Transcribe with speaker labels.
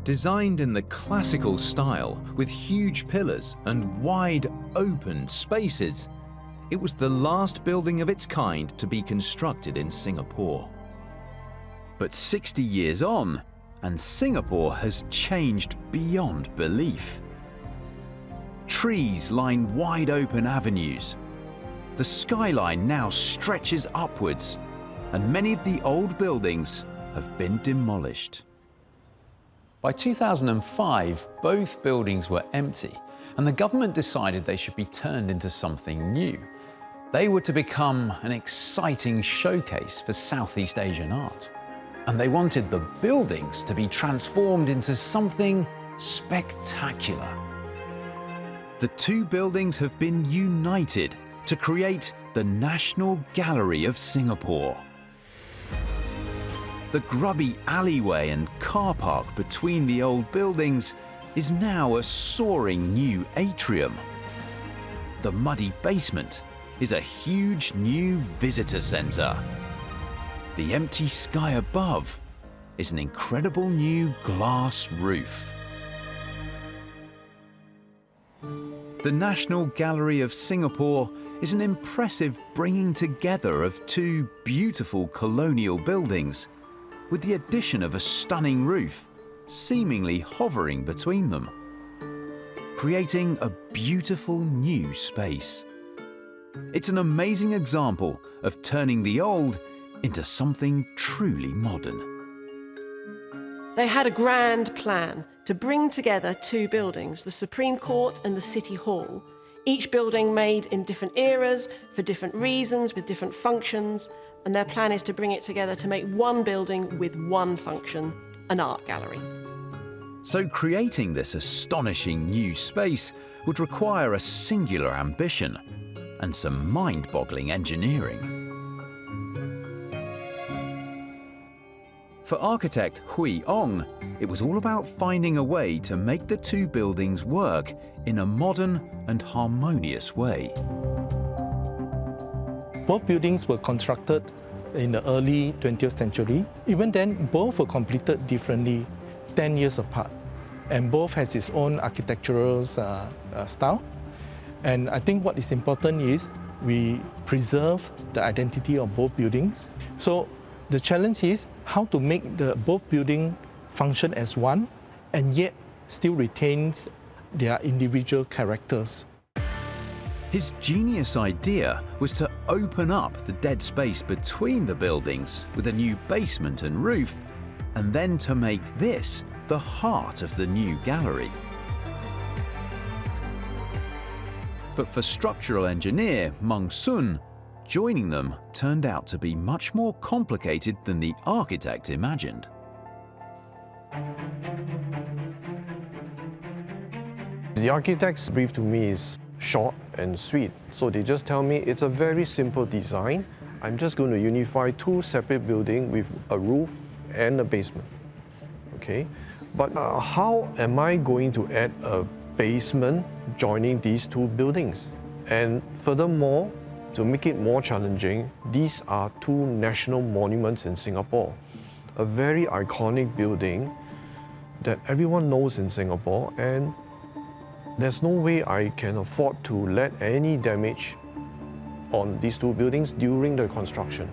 Speaker 1: Designed in the classical style with huge pillars and wide open spaces, it was the last building of its kind to be constructed in Singapore. But 60 years on, and Singapore has changed beyond belief. Trees line wide open avenues. The skyline now stretches upwards, and many of the old buildings have been demolished. By 2005, both buildings were empty, and the government decided they should be turned into something new. They were to become an exciting showcase for Southeast Asian art. And they wanted the buildings to be transformed into something spectacular. The two buildings have been united to create the National Gallery of Singapore. The grubby alleyway and car park between the old buildings is now a soaring new atrium. The muddy basement is a huge new visitor centre. The empty sky above is an incredible new glass roof. The National Gallery of Singapore is an impressive bringing together of two beautiful colonial buildings, with the addition of a stunning roof seemingly hovering between them, creating a beautiful new space. It's an amazing example of turning the old into something truly modern.
Speaker 2: They had a grand plan to bring together two buildings, the Supreme Court and the City Hall, each building made in different eras, for different reasons, with different functions, and their plan is to bring it together to make one building with one function, an art gallery.
Speaker 1: So creating this astonishing new space would require a singular ambition and some mind-boggling engineering. For architect Hui Ong, it was all about finding a way to make the two buildings work in a modern and harmonious way.
Speaker 3: Both buildings were constructed in the early 20th century. Even then, both were completed differently, 10 years apart. And both has its own architectural style. And I think what is important is we preserve the identity of both buildings. So the challenge is how to make both buildings function as one and yet still retains their individual characters.
Speaker 1: His genius idea was to open up the dead space between the buildings with a new basement and roof, and then to make this the heart of the new gallery. But for structural engineer Mung Sun, joining them turned out to be much more complicated than the architect imagined.
Speaker 4: The architect's brief to me is short and sweet. So they just tell me it's a very simple design. I'm just going to unify two separate buildings with a roof and a basement. Okay, but how am I going to add a basement joining these two buildings? And furthermore, to make it more challenging, these are two national monuments in Singapore. A very iconic building that everyone knows in Singapore, and there's no way I can afford to let any damage on these two buildings during the construction.